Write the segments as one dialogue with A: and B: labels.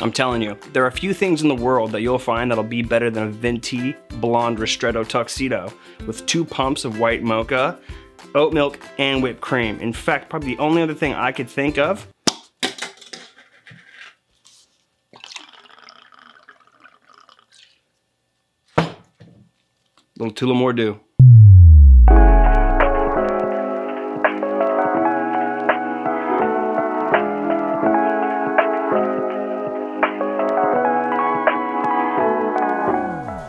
A: I'm telling you, there are a few things in the world that you'll find that'll be better than a venti blonde ristretto tuxedo with 2 pumps of white mocha, oat milk, and whipped cream. In fact, probably the only other thing I could think of little Tullamore Dew.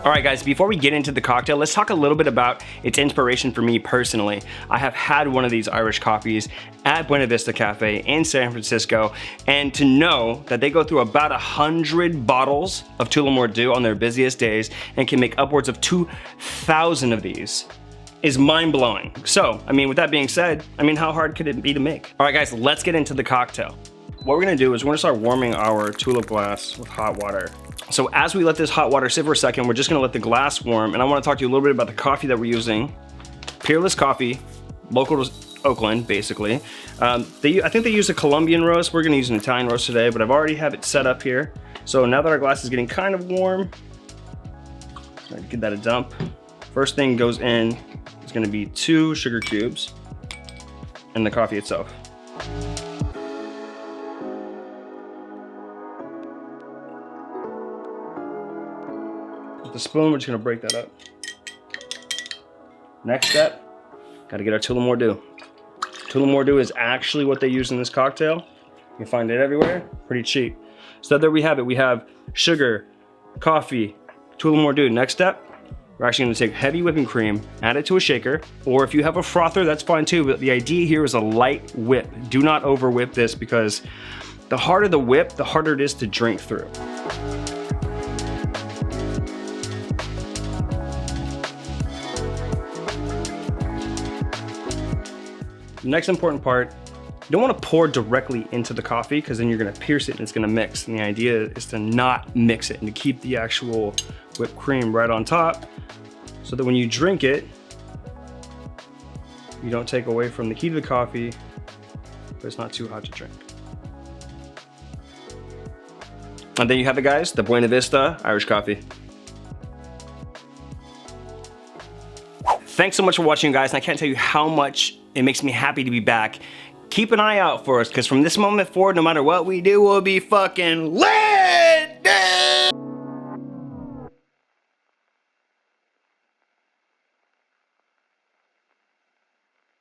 A: Alright guys, before we get into the cocktail, let's talk a little bit about its inspiration for me personally. I have had one of these Irish coffees at Buena Vista Café in San Francisco, and to know that they go through about 100 bottles of Tullamore Dew on their busiest days and can make upwards of 2,000 of these is mind-blowing. So, I mean, with that being said, I mean, how hard could it be to make? Alright guys, let's get into the cocktail. What we're gonna do is we're gonna start warming our tulip glass with hot water. So as we let this hot water sit for a second, we're just gonna let the glass warm, and I wanna talk to you a little bit about the coffee that we're using. Peerless Coffee, local to Oakland, basically. I think they use a Colombian roast. We're gonna use an Italian roast today, but I've already have it set up here. So now that our glass is getting kind of warm, give that a dump. First thing goes in is gonna be 2 sugar cubes and the coffee itself. With the spoon, we're just gonna break that up. Next step, gotta get our Tullamore Dew. Tullamore Dew is actually what they use in this cocktail. You can find it everywhere, pretty cheap. So there we have it. We have sugar, coffee, Tullamore Dew. Next step, we're actually gonna take heavy whipping cream, add it to a shaker, or if you have a frother, that's fine too, but the idea here is a light whip. Do not over whip this, because the harder the whip, the harder it is to drink through. The next important part, you don't want to pour directly into the coffee, because then you're going to pierce it and it's going to mix. And the idea is to not mix it and to keep the actual whipped cream right on top, so that when you drink it, you don't take away from the heat of the coffee, but it's not too hot to drink. And then you have it, guys, the Buena Vista Irish Coffee. Thanks so much for watching, guys, and I can't tell you how much it makes me happy to be back. Keep an eye out for us, because from this moment forward, no matter what we do, we'll be fucking lit!